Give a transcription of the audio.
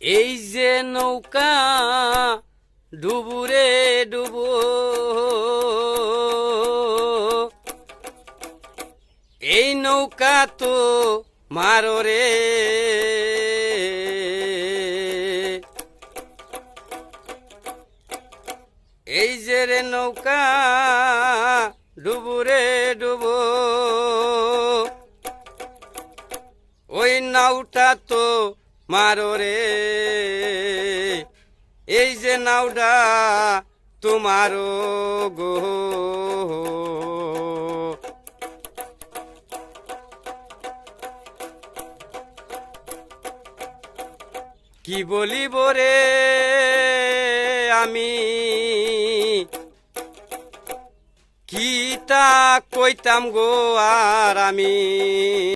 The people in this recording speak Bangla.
এই যে নৌকা ডুবুরে ডুবো, এই নৌকা তো মারো রে। এই যে রে নৌকা ডুবুরে ডুবো, ওই নাওটা তো মারো রে। এই যে নাওটা তোমারো গো। কি বলিব রে আমি, কি তা কইতাম গো আর আমি।